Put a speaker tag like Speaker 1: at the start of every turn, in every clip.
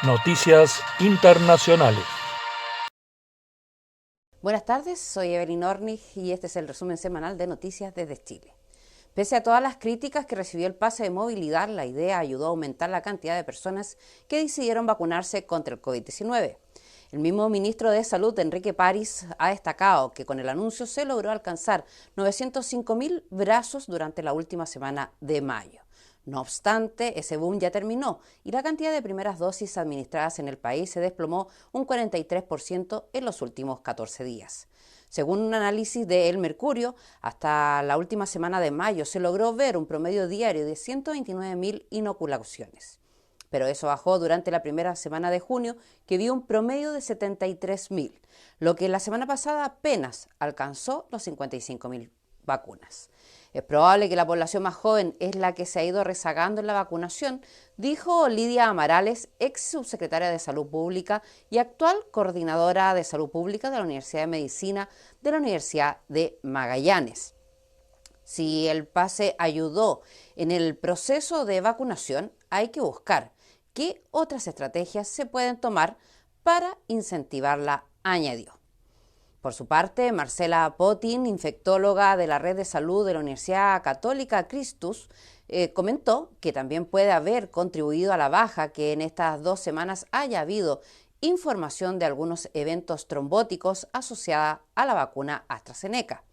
Speaker 1: Noticias internacionales.
Speaker 2: Buenas tardes, soy Evelyn Ornig y este es el resumen semanal de noticias desde Chile. Pese a todas las críticas que recibió el pase de movilidad, la idea ayudó a aumentar la cantidad de personas que decidieron vacunarse contra el COVID-19. El mismo ministro de Salud, Enrique París, ha destacado que con el anuncio se logró alcanzar 905.000 brazos durante la última semana de mayo. No obstante, ese boom ya terminó y la cantidad de primeras dosis administradas en el país se desplomó un 43% en los últimos 14 días. Según un análisis de El Mercurio, hasta la última semana de mayo se logró ver un promedio diario de 129.000 inoculaciones. Pero eso bajó durante la primera semana de junio, que vio un promedio de 73.000, lo que la semana pasada apenas alcanzó los 55.000 vacunas. Es probable que la población más joven es la que se ha ido rezagando en la vacunación, dijo Lidia Amarales, ex subsecretaria de Salud Pública y actual coordinadora de Salud Pública de la Universidad de Medicina de la Universidad de Magallanes. Si el pase ayudó en el proceso de vacunación, hay que buscar qué otras estrategias se pueden tomar para incentivarla, añadió. Por su parte, Marcela Potin, infectóloga de la Red de Salud de la Universidad Católica Christus, comentó que también puede haber contribuido a la baja que en estas 2 semanas haya habido información de algunos eventos trombóticos asociada a la vacuna AstraZeneca.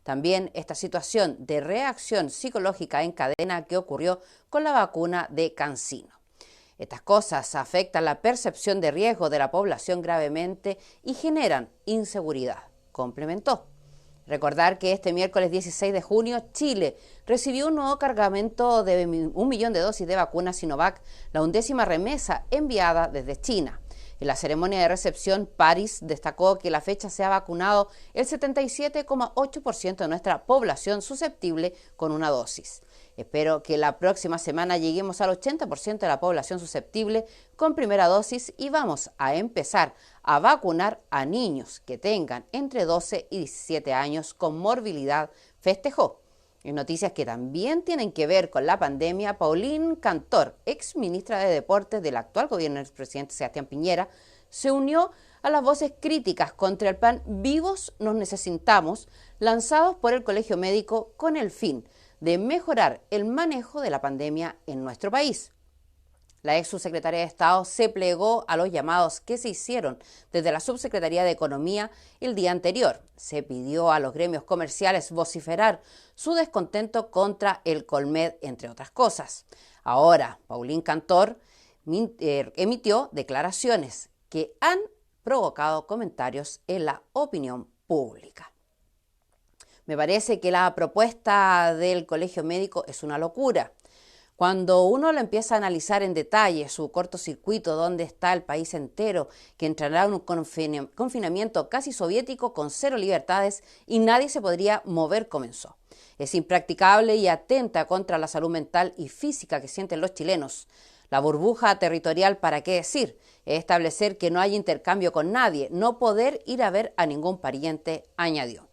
Speaker 2: También esta situación de reacción psicológica en cadena que ocurrió con la vacuna de CanSino. Estas cosas afectan la percepción de riesgo de la población gravemente y generan inseguridad, complementó. Recordar que este miércoles 16 de junio, Chile recibió un nuevo cargamento de 1 millón de dosis de vacuna Sinovac, la 11ª remesa enviada desde China. En la ceremonia de recepción, París destacó que la fecha se ha vacunado el 77,8% de nuestra población susceptible con una dosis. Espero que la próxima semana lleguemos al 80% de la población susceptible con primera dosis y vamos a empezar a vacunar a niños que tengan entre 12 y 17 años con morbilidad, festejó. En noticias que también tienen que ver con la pandemia, Pauline Cantor, ex ministra de Deportes del actual gobierno del presidente Sebastián Piñera, se unió a las voces críticas contra el plan Vivos nos necesitamos, lanzados por el Colegio Médico con el fin de mejorar el manejo de la pandemia en nuestro país. La ex subsecretaria de Estado se plegó a los llamados que se hicieron desde la Subsecretaría de Economía el día anterior. Se pidió a los gremios comerciales vociferar su descontento contra el Colmed, entre otras cosas. Ahora, Pauline Cantor emitió declaraciones que han provocado comentarios en la opinión pública. Me parece que la propuesta del Colegio Médico es una locura. Cuando uno lo empieza a analizar en detalle, su cortocircuito, dónde está el país entero, que entrará en un confinamiento casi soviético con 0 libertades y nadie se podría mover, comenzó. Es impracticable y atenta contra la salud mental y física que sienten los chilenos. La burbuja territorial, ¿para qué decir? Es establecer que no hay intercambio con nadie, no poder ir a ver a ningún pariente, añadió.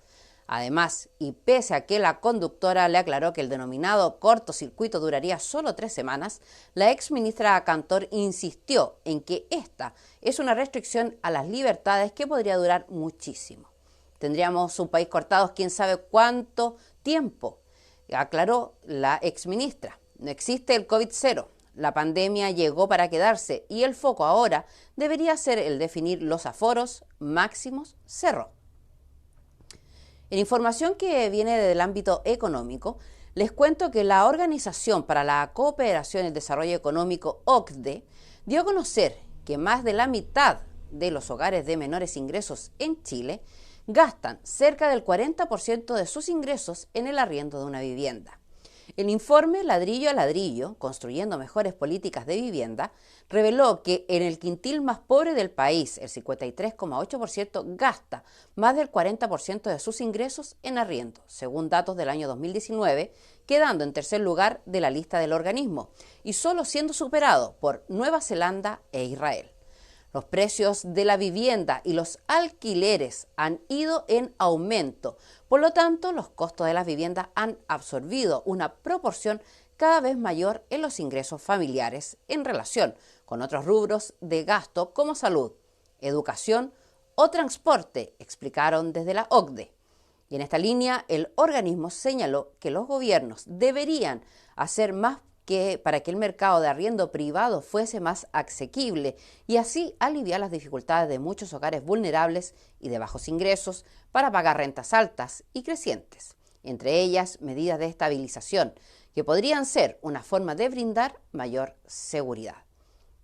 Speaker 2: Además, y pese a que la conductora le aclaró que el denominado cortocircuito duraría solo 3 semanas, la exministra Cantor insistió en que esta es una restricción a las libertades que podría durar muchísimo. Tendríamos un país cortado quién sabe cuánto tiempo, aclaró la exministra. No existe el COVID-0. La pandemia llegó para quedarse y el foco ahora debería ser el definir los aforos máximos, cerró. En información que viene del ámbito económico, les cuento que la Organización para la Cooperación y el Desarrollo Económico, OCDE, dio a conocer que más de la mitad de los hogares de menores ingresos en Chile gastan cerca del 40% de sus ingresos en el arriendo de una vivienda. El informe Ladrillo a Ladrillo, construyendo mejores políticas de vivienda, reveló que en el quintil más pobre del país, el 53,8% gasta más del 40% de sus ingresos en arriendo, según datos del año 2019, quedando en tercer lugar de la lista del organismo y solo siendo superado por Nueva Zelanda e Israel. Los precios de la vivienda y los alquileres han ido en aumento. Por lo tanto, los costos de las viviendas han absorbido una proporción cada vez mayor en los ingresos familiares en relación con otros rubros de gasto como salud, educación o transporte, explicaron desde la OCDE. Y en esta línea, el organismo señaló que los gobiernos deberían hacer más para que el mercado de arriendo privado fuese más asequible y así aliviar las dificultades de muchos hogares vulnerables y de bajos ingresos para pagar rentas altas y crecientes. Entre ellas, medidas de estabilización, que podrían ser una forma de brindar mayor seguridad.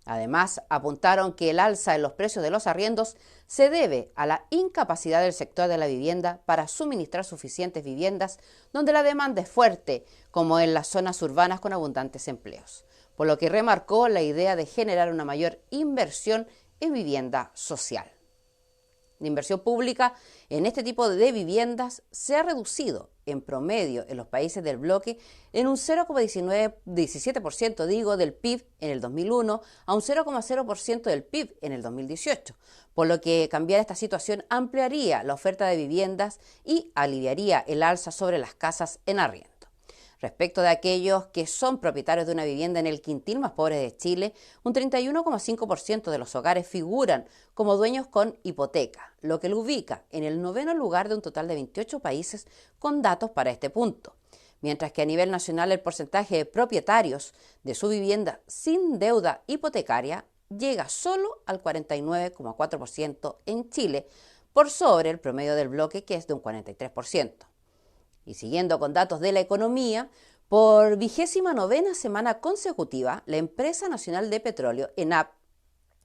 Speaker 2: Además, apuntaron que el alza en los precios de los arriendos se debe a la incapacidad del sector de la vivienda para suministrar suficientes viviendas donde la demanda es fuerte, como en las zonas urbanas con abundantes empleos, por lo que remarcó la idea de generar una mayor inversión en vivienda social. La inversión pública en este tipo de viviendas se ha reducido en promedio en los países del bloque en un 0,17% del PIB en el 2001 a un 0,0% del PIB en el 2018, por lo que cambiar esta situación ampliaría la oferta de viviendas y aliviaría el alza sobre las casas en arriendo. Respecto de aquellos que son propietarios de una vivienda en el quintil más pobre de Chile, un 31,5% de los hogares figuran como dueños con hipoteca, lo que lo ubica en el 9º lugar de un total de 28 países con datos para este punto. Mientras que a nivel nacional el porcentaje de propietarios de su vivienda sin deuda hipotecaria llega solo al 49,4% en Chile, por sobre el promedio del bloque, que es de un 43%. Y siguiendo con datos de la economía, por 29ª semana consecutiva, la Empresa Nacional de Petróleo, ENAP,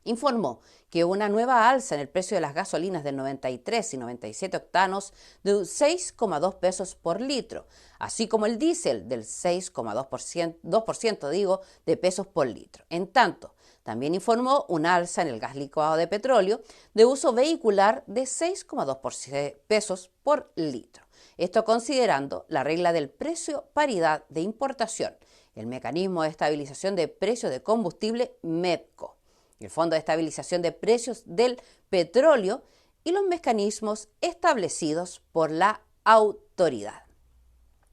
Speaker 2: informó que una nueva alza en el precio de las gasolinas del 93 y 97 octanos de 6,2 pesos por litro, así como el diésel del 6,2% de pesos por litro. En tanto, también informó una alza en el gas licuado de petróleo de uso vehicular de 6,2 pesos por litro. Esto considerando la regla del precio paridad de importación, el mecanismo de estabilización de precios de combustible MEPCO, el Fondo de Estabilización de Precios del Petróleo y los mecanismos establecidos por la autoridad.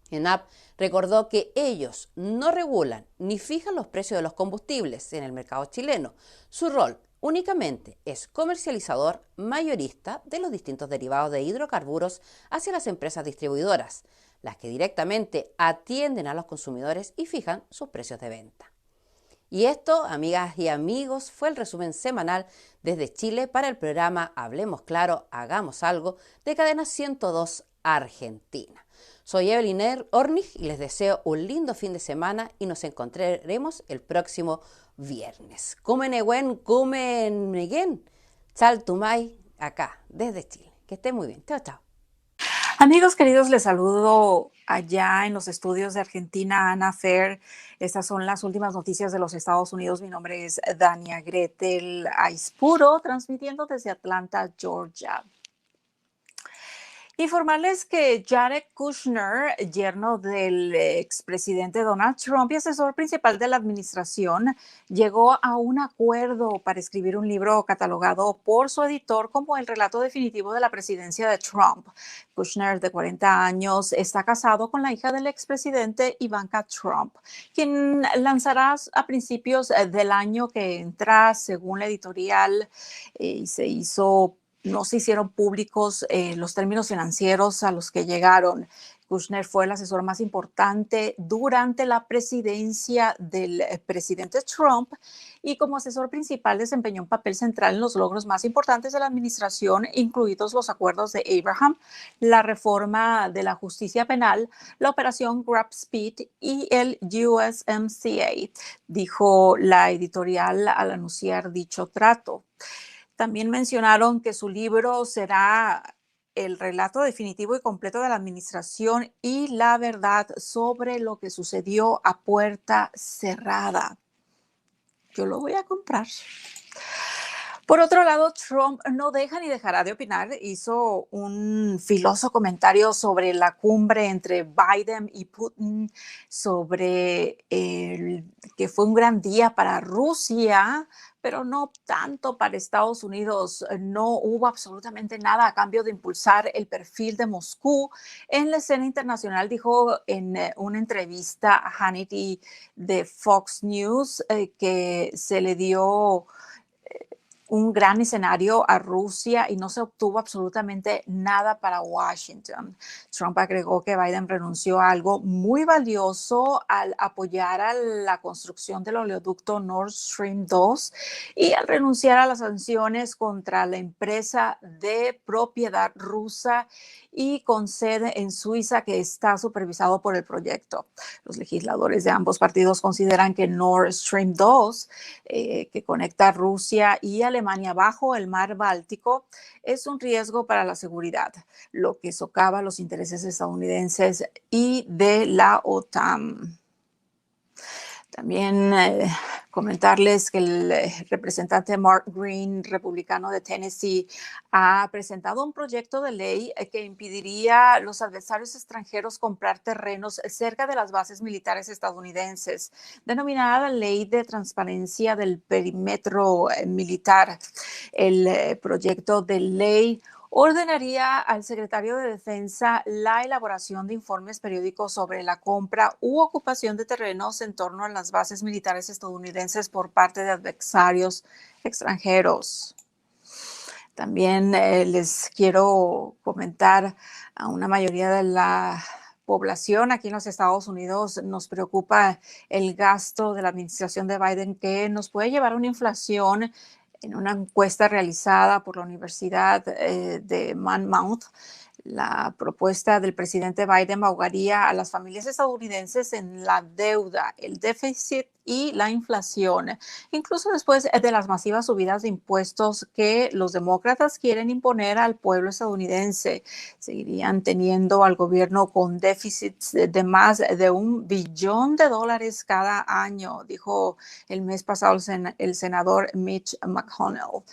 Speaker 2: ENAP recordó que ellos no regulan ni fijan los precios de los combustibles en el mercado chileno. Su rol únicamente es comercializador mayorista de los distintos derivados de hidrocarburos hacia las empresas distribuidoras, las que directamente atienden a los consumidores y fijan sus precios de venta. Y esto, amigas y amigos, fue el resumen semanal desde Chile para el programa Hablemos Claro, Hagamos Algo de Cadena 102 Argentina. Soy Evelyn Ornig y les deseo un lindo fin de semana y nos encontraremos el próximo viernes. Kumen Neguen, Chaltumay, acá, desde Chile. Que estén muy bien. Chao, chao.
Speaker 3: Amigos queridos, les saludo allá en los estudios de Argentina, Ana Fer. Estas son las últimas noticias de los Estados Unidos. Mi nombre es Dania Gretel Aispuro, transmitiendo desde Atlanta, Georgia. Informarles que Jared Kushner, yerno del expresidente Donald Trump y asesor principal de la administración, llegó a un acuerdo para escribir un libro catalogado por su editor como el relato definitivo de la presidencia de Trump. Kushner, de 40 años, está casado con la hija del expresidente Ivanka Trump, quien lanzará a principios del año que entra, según la editorial, no se hicieron públicos los términos financieros a los que llegaron. Kushner fue el asesor más importante durante la presidencia del presidente Trump y como asesor principal desempeñó un papel central en los logros más importantes de la administración, incluidos los acuerdos de Abraham, la reforma de la justicia penal, la operación Warp Speed y el USMCA, dijo la editorial al anunciar dicho trato. También mencionaron que su libro será el relato definitivo y completo de la administración y la verdad sobre lo que sucedió a puerta cerrada. Yo lo voy a comprar. Por otro lado, Trump no deja ni dejará de opinar. Hizo un filoso comentario sobre la cumbre entre Biden y Putin, sobre que fue un gran día para Rusia, pero no tanto para Estados Unidos. No hubo absolutamente nada a cambio de impulsar el perfil de Moscú en la escena internacional, dijo en una entrevista a Hannity de Fox News que se le dio un gran escenario a Rusia y no se obtuvo absolutamente nada para Washington. Trump agregó que Biden renunció a algo muy valioso al apoyar a la construcción del oleoducto Nord Stream 2 y al renunciar a las sanciones contra la empresa de propiedad rusa y con sede en Suiza que está supervisado por el proyecto. Los legisladores de ambos partidos consideran que Nord Stream 2, que conecta Rusia y Alemania bajo el mar Báltico, es un riesgo para la seguridad, lo que socava los intereses estadounidenses y de la OTAN. También comentarles que el representante Mark Green, republicano de Tennessee, ha presentado un proyecto de ley que impediría a los adversarios extranjeros comprar terrenos cerca de las bases militares estadounidenses, denominada la Ley de Transparencia del Perímetro Militar. El proyecto de ley ordenaría al secretario de Defensa la elaboración de informes periódicos sobre la compra u ocupación de terrenos en torno a las bases militares estadounidenses por parte de adversarios extranjeros. También les quiero comentar a una mayoría de la población aquí en los Estados Unidos nos preocupa el gasto de la administración de Biden que nos puede llevar a una inflación. En una encuesta realizada por la Universidad de Monmouth, la propuesta del presidente Biden ahogaría a las familias estadounidenses en la deuda, el déficit y la inflación, incluso después de las masivas subidas de impuestos que los demócratas quieren imponer al pueblo estadounidense. Seguirían teniendo al gobierno con déficits de más de $1 billón cada año, dijo el mes pasado el senador Mitch McConnell.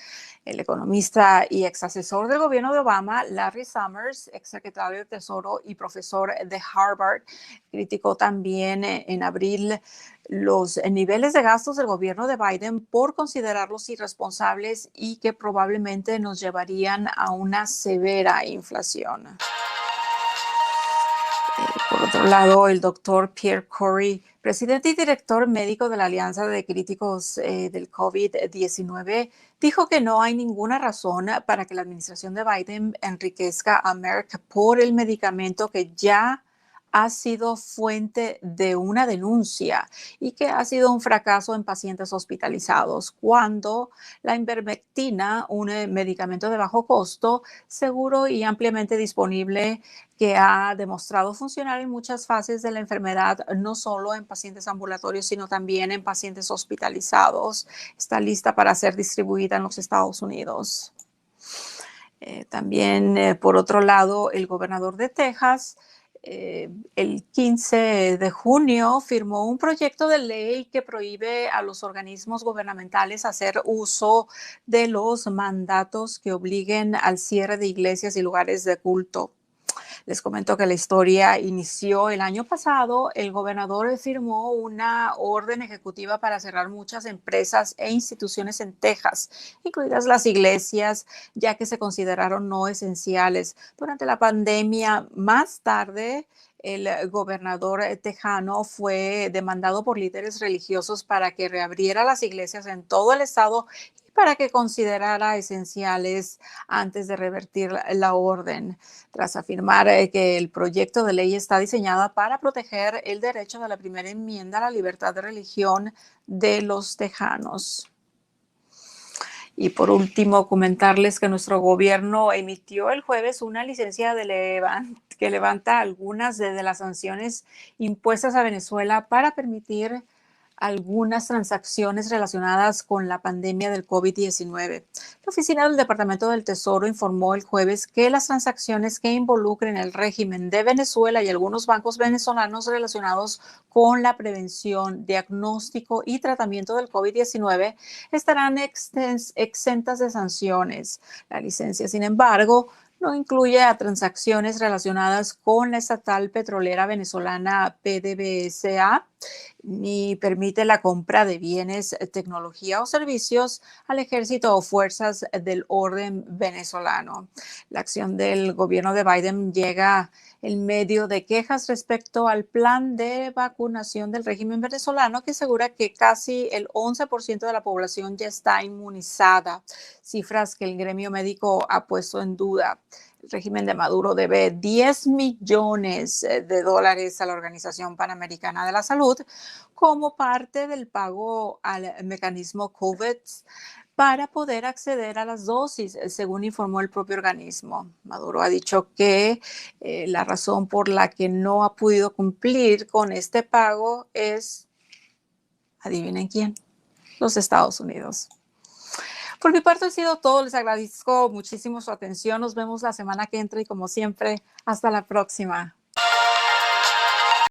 Speaker 3: El economista y ex asesor del gobierno de Obama, Larry Summers, ex secretario de Tesoro y profesor de Harvard, criticó también en abril los niveles de gastos del gobierno de Biden por considerarlos irresponsables y que probablemente nos llevarían a una severa inflación. Por otro lado, el doctor Pierre Kory, presidente y director médico de la Alianza de Críticos del COVID-19, dijo que no hay ninguna razón para que la administración de Biden enriquezca a Merck por el medicamento que ya ha sido fuente de una denuncia y que ha sido un fracaso en pacientes hospitalizados, cuando la ivermectina, un medicamento de bajo costo, seguro y ampliamente disponible, que ha demostrado funcionar en muchas fases de la enfermedad, no solo en pacientes ambulatorios, sino también en pacientes hospitalizados, está lista para ser distribuida en los Estados Unidos. También, por otro lado, el gobernador de Texas, el 15 de junio firmó un proyecto de ley que prohíbe a los organismos gubernamentales hacer uso de los mandatos que obliguen al cierre de iglesias y lugares de culto. Les comento que la historia inició el año pasado. El gobernador firmó una orden ejecutiva para cerrar muchas empresas e instituciones en Texas, incluidas las iglesias, ya que se consideraron no esenciales. Durante la pandemia, más tarde, el gobernador tejano fue demandado por líderes religiosos para que reabriera las iglesias en todo el estado y para que considerara esenciales antes de revertir la orden, tras afirmar que el proyecto de ley está diseñado para proteger el derecho de la primera enmienda a la libertad de religión de los tejanos. Y por último, comentarles que nuestro gobierno emitió el jueves una licencia que levanta algunas de las sanciones impuestas a Venezuela para permitir algunas transacciones relacionadas con la pandemia del COVID-19. La oficina del Departamento del Tesoro informó el jueves que las transacciones que involucren el régimen de Venezuela y algunos bancos venezolanos relacionados con la prevención, diagnóstico y tratamiento del COVID-19 estarán exentas de sanciones. La licencia, sin embargo, no incluye a transacciones relacionadas con la estatal petrolera venezolana PDVSA, ni permite la compra de bienes, tecnología o servicios al ejército o fuerzas del orden venezolano. La acción del gobierno de Biden llega en medio de quejas respecto al plan de vacunación del régimen venezolano, que asegura que casi el 11% de la población ya está inmunizada, cifras que el gremio médico ha puesto en duda. El régimen de Maduro debe $10 millones a la Organización Panamericana de la Salud como parte del pago al mecanismo COVAX para poder acceder a las dosis, según informó el propio organismo. Maduro ha dicho que la razón por la que no ha podido cumplir con este pago es, adivinen quién, los Estados Unidos. Por mi parte ha sido todo. Les agradezco muchísimo su atención. Nos vemos la semana que entra y, como siempre, hasta la próxima.